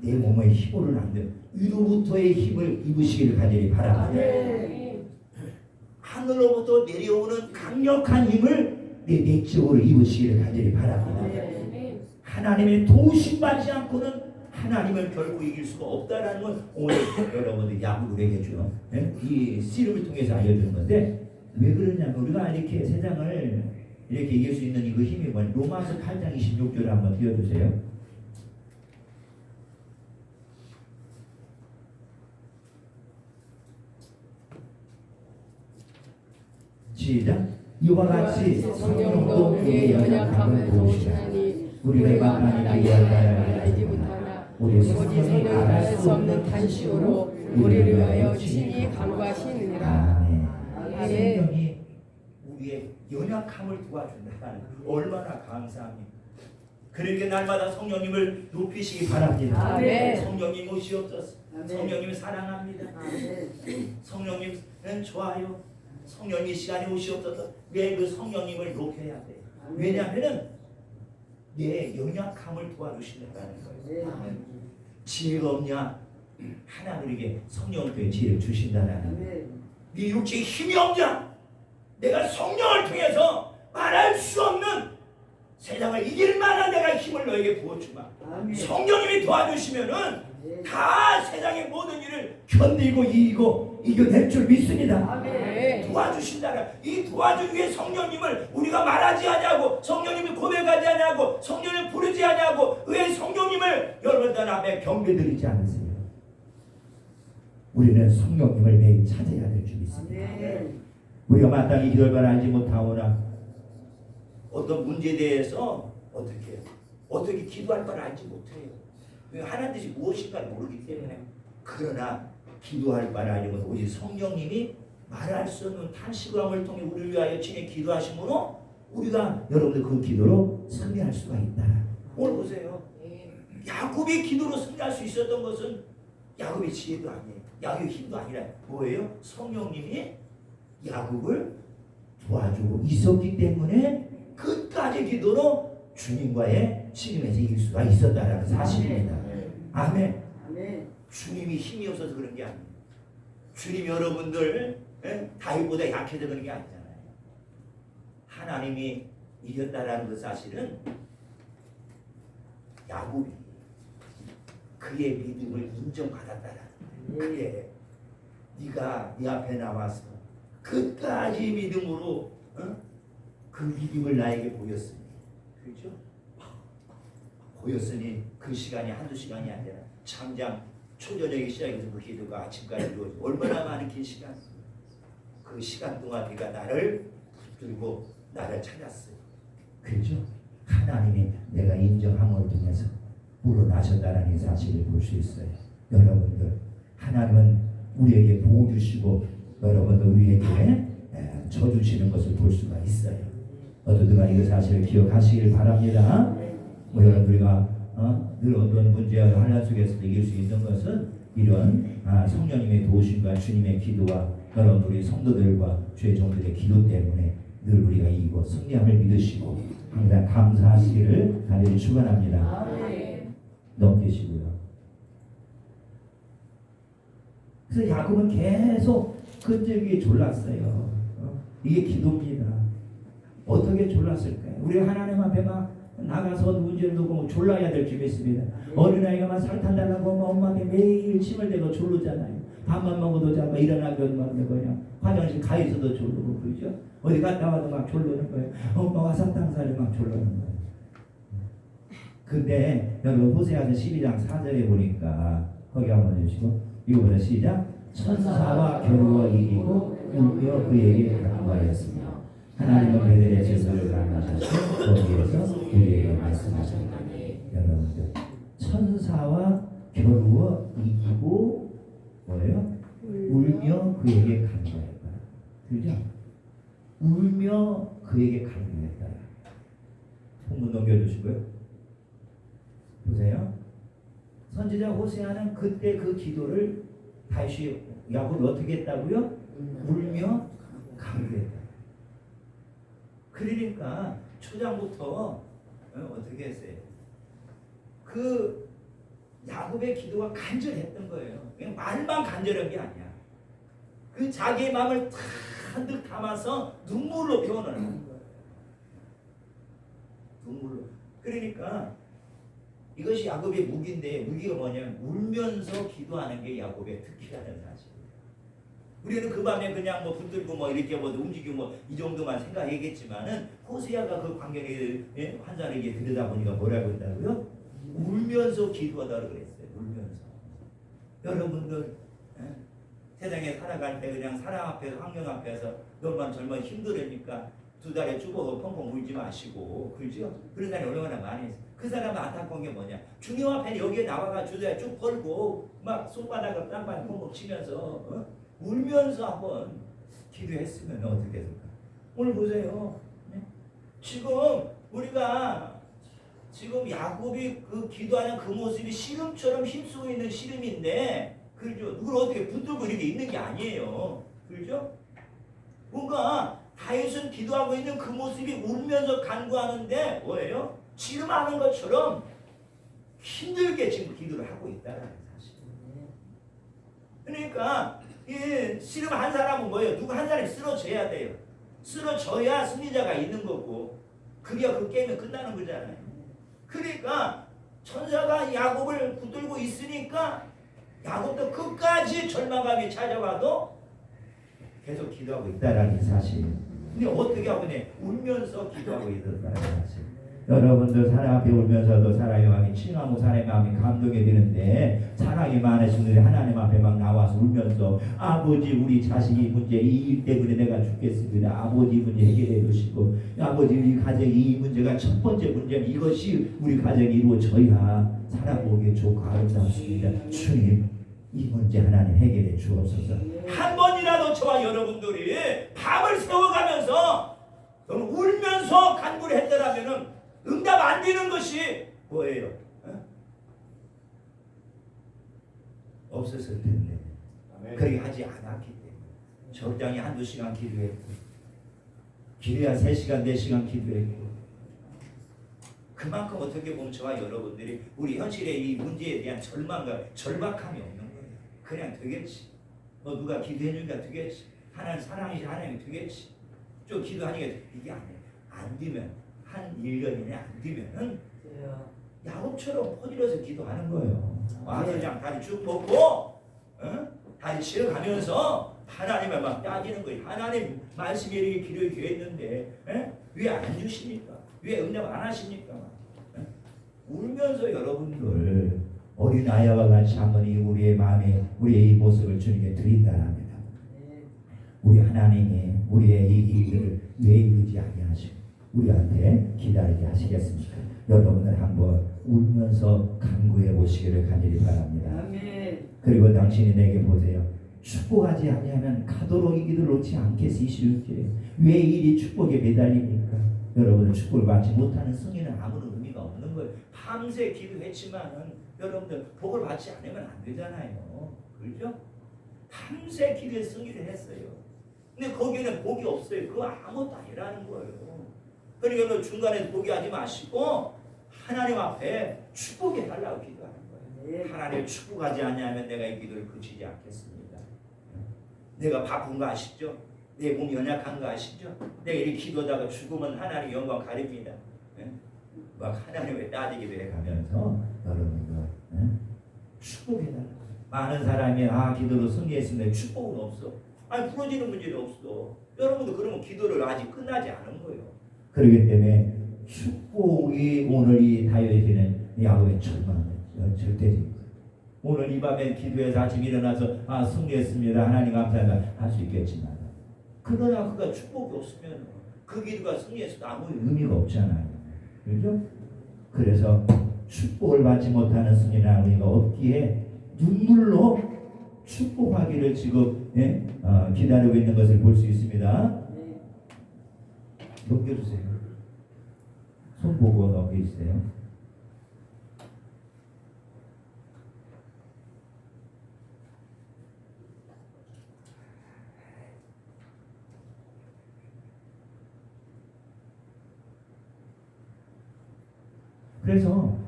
내 몸의 힘으로는 안 돼요. 위로부터의 힘을 입으시기를 간절히 바랍니다. 하늘로부터 내려오는 강력한 힘을 내 내적으로 입으시기를 간절히 바랍니다. 하나님의 도우심받지 않고는 하나님을 결코 이길 수가 없다라는 건 오늘 여러분들 야구에게죠. 이 씨름을 통해서 알려주는 건데 왜 그러냐면 우리가 이렇게 세상을 이렇게 이길 수 있는 그 힘이 뭐냐? 로마서 8장 26절을 한번 띄워주세요. 시작. 이와 같이 성령도 우리의 연약함을 도우시나니 우리가 하나님의 나라를 알지 못하나 오직 성령이 알할 수 없는 탄식으로 우리를 위하여 친히 간구하시느니라. 아멘. 아멘. 성령이 우리의 연약함을 도와준다는 얼마나 감사합니까? 그러니까 날마다 성령님을 높이시기 바랍니다. 아멘. 성령님 오시옵소서. 성령님 사랑합니다. 성령님은 좋아요. 성령님 시간에 오시옵소서. 내 그 성령님을 높여야 돼요. 왜냐하면은 내 연약함을 도와주신다는 거예요. 지혜가 없냐? 하나님에게 성령께 지혜를 주신다는 거예요. 네 육체에 힘이 없냐? 내가 성령을 통해서 말할 수 없는 세상을 이길 만한 내가 힘을 너에게 부어주마. 성령님이 도와주시면은 다 세상의 모든 일을 견디고 이기고 이겨낼 줄 믿습니다. 도와주신다라. 이 도와주기 위해 성령님을 우리가 말하지 않냐고, 성령님이 고백하지 않냐고, 성령님을 부르지 않냐고, 왜 성령님을 여러분들 앞에 경배드리지 않으세요? 우리는 성령님을 매일 찾아야 될 줄 믿습니다. 우리가 마땅히 기도할 바를 알지 못하오나 어떤 문제에 대해서 어떻게 기도할 바를 알지 못해요. 왜 하나님 뜻이 무엇인가 모르기 때문에. 그러나 기도할 바를 알지 못하고 오직 성령님이 말할 수 없는 탄식함을 통해 우리를 위하여 친히 기도하심으로 우리가 여러분들 그 기도로 승리할 수가 있다. 오늘 보세요. 야곱이 기도로 승리할 수 있었던 것은 야곱의 지혜도 아니에요. 야곱의 힘도 아니라 뭐예요? 성령님이 야곱을 도와주고 있었기 때문에 끝까지 기도로 주님과의 씨름에서 이길 수가 있었다라는 사실입니다. 아멘. 주님이 힘이 없어서 그런 게 아니에요. 주님 여러분들 다윗보다 약해서 그런 게 아니잖아요. 하나님이 이겼다라는 그 사실은 야곱이 그의 믿음을 인정받았다라는 거예요. 그래, 네가 네 앞에 나와서 끝까지 믿음으로 그 믿음을 나에게 보였으니, 그렇죠? 보였으니 그 시간이 한두 시간이 아니라 장장 초저녁에 시작해서 그 기도가 아침까지 이루어지고 얼마나 많은 긴 시간, 그 시간 동안 네가 나를 붙들고 나를 찾았어요. 그렇죠? 하나님이 내가 인정함을 통해서 물어나셨다는 사실을 볼 수 있어요. 여러분들, 하나님은 우리에게 보호 주시고 여러분들 우리에게 줘 주시는 것을 볼 수가 있어요. 모두가 이 사실을 기억하시길 바랍니다. 여러분, 우리가 늘 어떤 문제와 환난 속에서 이길 수 있는 것은 이런 성령님의 도우심과 주님의 기도와 여러분 우리 성도들과 주의 종들의 기도 때문에 늘 우리가 이기고 승리함을 믿으시고 항상 감사하시기를 간절히 축원합니다. 넘기시고요. 그래서 야곱은 계속 끈질기게 졸랐어요. 이게 기도입니다. 어떻게 졸랐을까요? 우리 하나님 앞에 막 나가서 문제를 두고 졸라야 될 줄 믿습니다. 어린아이가 막 살탄 달라고 엄마한테 매일 침을 대고 졸르잖아요. 밥만 먹어도 자고 일어나기만 하면 그냥 화장실 가 있어도 졸르고, 그렇죠? 어디 갔다 와도 막 졸르는 거예요. 엄마가 사탕살이 막 졸르는 거예요. 근데 여러분 호세아서 12장 4절에 보니까 거기 한번 주시고 이거보다 시작. 천사와 겨루어 이기고 울며 그에게 간구하였으며 하나님은 베델의 제사를 강하셔서 거기에서 우리에게 말씀하셨다니. 여러분들, 천사와 겨루어 이기고 뭐예요? 울며 그에게 간구했다. 그죠? 울며 그에게 간구했다. 본문 넘겨주시고요. 보세요. 선지자 호세아는 그때 그 기도를 다시 야곱이 어떻게 했다고요? 울며 간구했다. 그러니까 초장부터 어떻게 했어요? 그 야곱의 기도가 간절했던 거예요. 그냥 말만 간절한 게 아니야. 그 자기의 마음을 한득 담아서 눈물로 표현하는 거예요. 눈물로. 그러니까 이것이 야곱의 무기인데, 무기가 뭐냐면 울면서 기도하는 게 야곱의 특기라는 사실이에요. 우리는 그 밤에 그냥 뭐 붙들고 뭐 이렇게 뭐 움직이고 뭐 이 정도만 생각했겠지만은 호세아가 그 광경에 환자에게 들여다보니까 뭐라고 했다고요? 울면서 기도하다고 그랬어요. 울면서. 여러분들 세상에 살아갈 때 그냥 사람 앞에서 환경 앞에서 너만 젊어 힘들으니까 두 달에 죽어도 펑펑 울지 마시고 그렇죠? 그런 사람이 얼마나 많이 있어요. 그 사람은 안타까운 게 뭐냐? 주님 앞에 여기에 나와가 주저에 쭉 걸고 막 손바닥을 땅바닥 펑펑 치면서 울면서 한번 기도했으면 어떻게 될까? 오늘 보세요. 지금 우리가 지금 야곱이 그 기도하는 그 모습이 씨름처럼 힘쓰고 있는 씨름인데, 그렇죠? 누굴 어떻게 붙들고 이렇게 있는 게 아니에요. 그렇죠? 뭔가 다윗은 기도하고 있는 그 모습이 울면서 간구하는데 뭐예요? 씨름하는 것처럼 힘들게 지금 기도를 하고 있다는 사실. 그러니까 이 씨름한 사람은 뭐예요? 누구 한 사람이 쓰러져야 돼요. 쓰러져야 승리자가 있는 거고, 그게 그 게임이 끝나는 거잖아요. 그러니까 천사가 야곱을 붙들고 있으니까 야곱도 끝까지 절망감이 찾아와도 계속 기도하고 있다라는 사실. 근데 어떻게 하고 울면서 기도하고 있다라는 사실. 여러분들 사람 앞에 울면서도 사람의 마음이 칭하고 사람의 마음이 감동이 되는데, 사랑이 많으신 분들이 하나님 앞에 막 나와서 울면서 아버지 우리 자식이 문제 이 일 때문에 내가 죽겠습니다. 아버지 문제 해결해 주시고, 아버지 우리 가정이 이 문제가 첫 번째 문제는 이것이 우리 가정이 이루어져야 살아보기에 좋고 아름답습니다. 주님 이 문제 하나님 해결해 주옵소서. 한 번이라도 저와 여러분들이 밤을 새워가면서 울면서 간구를 했더라면은 응답 안 되는 것이 뭐예요? 없었을 텐데. 그렇게 하지 않았기 때문에 적당히 한두 시간 기도했고, 기도야 3시간 4시간 기도했고, 그만큼 어떻게 보면 저와 여러분들이 우리 현실의 이 문제에 대한 절박함이 없는 거예요. 그냥 되겠지. 뭐 누가 기도해 주니까 되겠지. 하나님 사랑이시 하나님이 되겠지. 좀 기도하니까 이게 안 되면 한 1년이나 안 되면은 야곱처럼 퍼질러서 기도하는 거예요. 와서 그냥 다리 쭉 뻗고 다리 치러가면서 하나님을 막 따지는 거예요. 하나님 말씀이 이렇게 기도에 귀했는데 왜 안 주십니까? 왜 응답 안 하십니까? 울면서 여러분들 어린아이와 같이 한번 우리의 마음에 우리의 이 모습을 주님께 드린다랍니다. 우리 하나님이 우리의 이 일들을 왜 이루지 아니하시고 우리한테 기다리게 하시겠습니까? 여러분들 한번 울면서 간구해 보시기를 간절히 바랍니다. 아멘. 그리고 당신이 내게 보세요. 축복하지 아니하면 가도록 이 길을 놓지 않겠으시오지. 왜 일이 축복에 매달립니까? 여러분들 축복을 받지 못하는 승리는 아무런 의미가 없는 거예요. 밤새 기도했지만은 여러분들 복을 받지 않으면 안 되잖아요. 그렇죠? 밤새 기도에 승리를 했어요. 근데 거기는 복이 없어요. 그거 아무것도 아니라는 거예요. 그러니까 중간에 포기하지 마시고 하나님 앞에 축복해 달라고 기도하는 거예요. 하나님 축복하지 않냐면 내가 이 기도를 그치지 않겠습니다. 내가 바쁜 거 아시죠? 내 몸이 연약한 거 아시죠? 내가 이렇게 기도하다가 죽으면 하나님 영광 가립니다. 막 하나님의 따지기도 해가면서 여러분들 축복해 달라고. 많은 사람이 기도로 승리했는데 축복은 없어. 아니 부러지는 문제는 없어. 여러분도 그러면 기도를 아직 끝나지 않은 거예요. 그렇기 때문에 축복이 오늘 이 다윗에게는 야곱의 절대적인 거예요. 오늘 이 밤에 기도해서 아침 일어나서 승리했습니다. 하나님 감사합니다. 할 수 있겠지만 그러나 그가 축복이 없으면 그 기도가 승리해서도 아무 의미가 없잖아요. 그렇죠? 그래서 축복을 받지 못하는 승리는 의미가 없기에 눈물로 축복하기를 지금 기다리고 있는 것을 볼 수 있습니다. 넘겨주세요. 손 보고 넘겨주세요.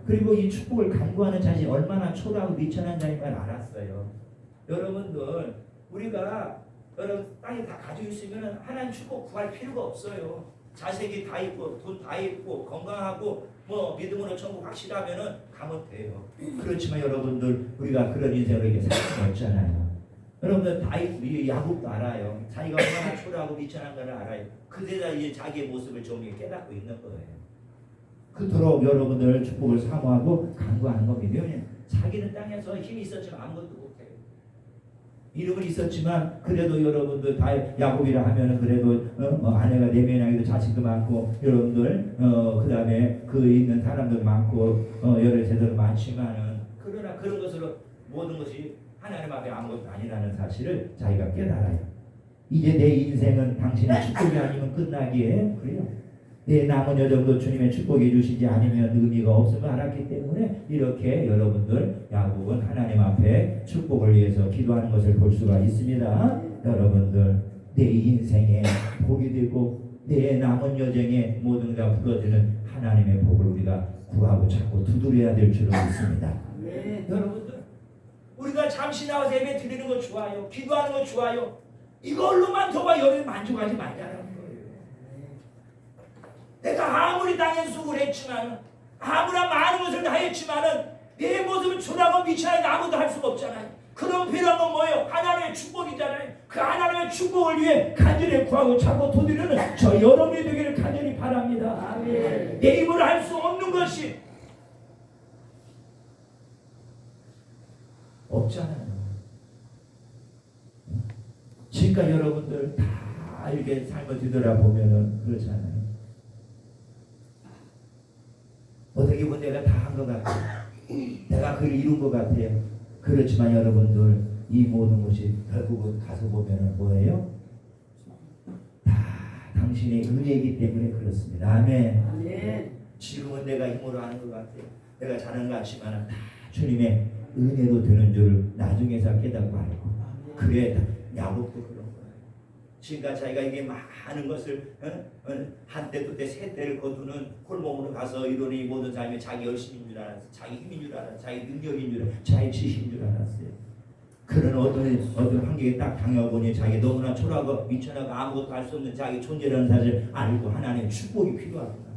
그리고 이 축복을 간구하는 자신이 얼마나 초라하고 미천한 자인 걸 알았어요. 여러분들 우리가 여러분 땅에 다 가지고 있으면 하나님 축복 구할 필요가 없어요. 자식이 다 있고 돈 다 있고 건강하고 뭐 믿음으로 천국 확실하면은 가면 돼요. 그렇지만 여러분들 우리가 그런 인생을 이렇게 살 수는 없잖아요. 여러분들 야곱도 알아요. 자기가 얼마나 초라하고 비천한 걸 알아요. 그대가 이제 자기의 모습을 좀 깨닫고 있는 거예요. 그토록 여러분들 축복을 사모하고 간구하는 겁니다. 왜냐하면 자기는 땅에서 힘이 있었지만 아무것도 못해요. 이름은 있었지만 그래도 여러분들 다 야곱이라 하면은 그래도 아내가 4명이나기도 자식도 많고 여러분들 그 다음에 그 있는 사람들 많고 여러 세대도 많지만은 그러나 그런 것으로 모든 것이 하나님 앞에 아무것도 아니라는 사실을 자기가 깨달아요. 이제 내 인생은 당신의 축복이 아니면 끝나기에 그래요. 내 남은 여정도 주님의 축복해 주시지 않으면 의미가 없음을 알았기 때문에 이렇게 여러분들 야곱은 하나님 앞에 축복을 위해서 기도하는 것을 볼 수가 있습니다. 여러분들 내 인생에 복이 되고 내 남은 여정에 모든 다 풀어주는 하나님의 복을 우리가 구하고 찾고 두드려야 될 줄로 믿습니다. 여러분들 우리가 잠시 나와서 예배 드리는 거 좋아요. 기도하는 거 좋아요. 이걸로만 더가 여러분 만족하지 말자는 거예요. 내가 아무리 땅에서 수고를 했지만 아무나 많은 것을 다 했지만은 내 모습을 초라하고 미쳐야 아무도 할 수가 없잖아요. 그럼 필요한 건 뭐예요? 하나님의 축복이잖아요. 그 하나님의 축복을 위해 간절히 구하고 찾고 도드리는 저 여러분이 되기를 간절히 바랍니다. 아멘. 내 힘으로 할 수 없는 것이 없잖아요. 지금까지 여러분들 다 이렇게 삶을 뒤돌아보면은 그렇잖아요. 어떻게 보면 내가 다 한 것 같아요. 내가 그걸 이룬 것 같아요. 그렇지만 여러분들 이 모든 것이 결국은 가서 보면은 뭐예요? 다 당신의 은혜이기 때문에 그렇습니다. 아멘. 아멘. 지금은 내가 힘으로 하는 것 같아요. 내가 잘하는 것 같지만 다 주님의 은혜로 되는 줄을 나중에서 깨닫고 알고 그래 야곱도 그런 거예요. 지금까지 자기가 이게 많은 것을 한때 또 때 세 때를 거두는 골목으로 가서 이루는 이 모든 삶이 자기 열심인 줄 알았어요. 자기 힘인 줄 알았어요. 자기 능력인 줄 알았어요. 자기 지식인 줄 알았어요. 그런 어떤 환경에 딱 당해보니 자기 너무나 초라하고 미천하고 아무것도 할 수 없는 자기 존재라는 사실을 알고 하나님의 축복이 필요하구나.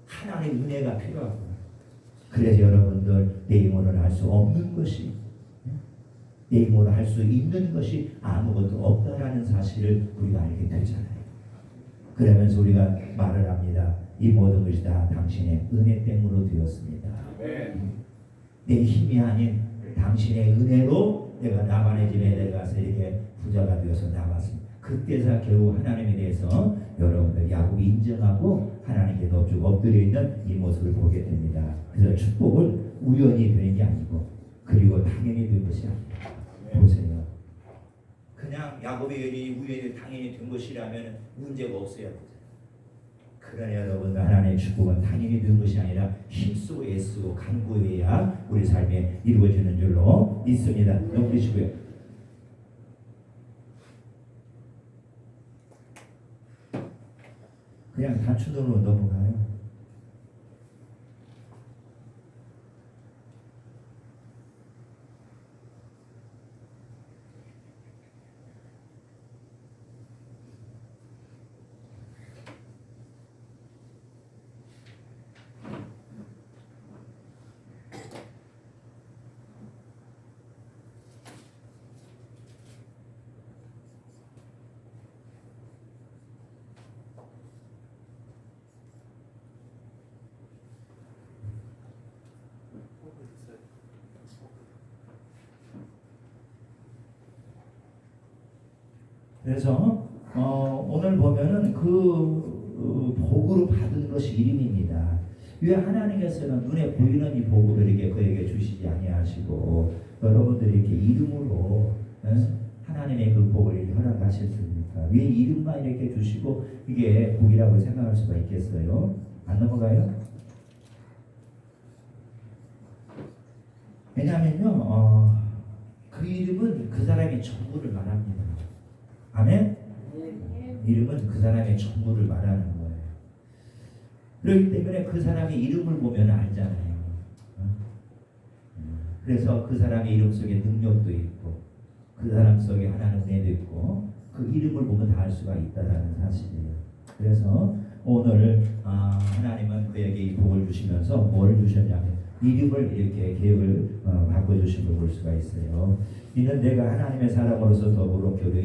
하나님의 은혜가 필요하구나. 그래서 여러분들 내 힘으로는 할 수 없는 것이 내 힘으로 할 수 있는 것이 아무것도 없다라는 사실을 우리가 알게 되잖아요. 그러면서 우리가 말을 합니다. 이 모든 것이 다 당신의 은혜 때문으로 되었습니다. 내 힘이 아닌 당신의 은혜로 내가 나만의 집에 내가서 이렇게 부자가 되어서 나왔습니다. 그때서 겨우 하나님에 대해서 여러분들 야곱이 인정하고 하나님께 넙죽 엎드려 있는 이 모습을 보게 됩니다. 그래서 축복은 우연히 되는 게 아니고 그리고 당연히 된 것이 아닙니다. 보세요. 그냥 야곱의 우연히 당연히 된 것이라면 문제가 없어야 되잖아요. 그러나 여러분 하나님의 축복은 당연히 된 것이 아니라 힘쓰고 애쓰고 간구해야 우리 삶에 이루어지는 줄로 믿습니다. 넘기시고요. 그냥 단추으로 넘어가요. 그래서 오늘 보면은 그 복으로 받은 것이 이름입니다. 왜 하나님께서는 눈에 보이는 이 복을 이렇게 그에게 주시지 아니하시고 여러분들이 이렇게 이름으로 하나님의 그 복을 이렇게 허락하셨습니까? 왜 이름만 이렇게 주시고 이게 복이라고 생각할 수가 있겠어요? 안 넘어가요? 왜냐하면요, 그 이름은 그 사람의 전부를 말합니다. 아멘? 이름은 그 사람의 전부를 말하는 거예요. 그렇기 때문에 그 사람의 이름을 보면 알잖아요. 그래서 그 사람의 이름 속에 능력도 있고 그 사람 속에 하나님의 은혜도 있고 그 이름을 보면 다 알 수가 있다는 사실이에요. 그래서 오늘 하나님은 그에게 이 복을 주시면서 뭘 주셨냐면 이름을 이렇게 계획을 바꿔주신 걸 볼 수가 있어요. 이는 내가 하나님의 사람으로서 더불어 교를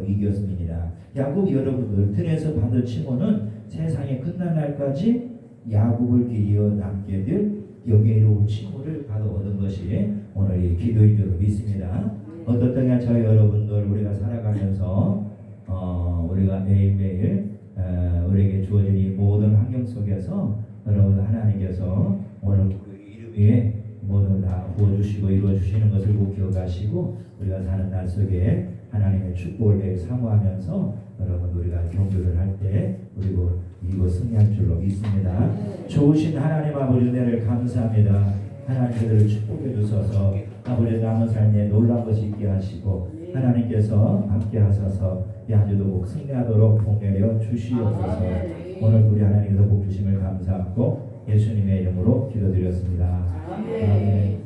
이겼습니다. 야곱 여러분들 들에서 받을 칭호는 세상의 끝날 날까지 야곱을 기리어 남게 될 영예로운 칭호를 받아 얻은 것이 오늘 이 기도인 줄 믿습니다. 어떻든가 저희 여러분들 우리가 살아가면서 우리가 매일매일 우리에게 주어진 이 모든 환경 속에서 여러분 하나님께서 오늘 우리 이름 위에 모든 다 부어주시고 이루어주시는 것을 꼭 기억하시고 우리가 사는 날 속에 하나님의 축복을 매일 사모하면서 여러분 우리가 경주를 할 때 그리고 이거 승리할 줄로 믿습니다. 좋으신 하나님 아버지 은혜를 감사합니다. 하나님 그들을 축복해 주셔서 아버지 남은 삶에 놀라운 것이 있게 하시고 하나님께서 함께 하셔서 이 한 주도 꼭 승리하도록 복내려 주시옵소서. 오늘 우리 하나님께서 복 주심을 감사하고 예수님의 이름으로 기도드렸습니다. 아멘.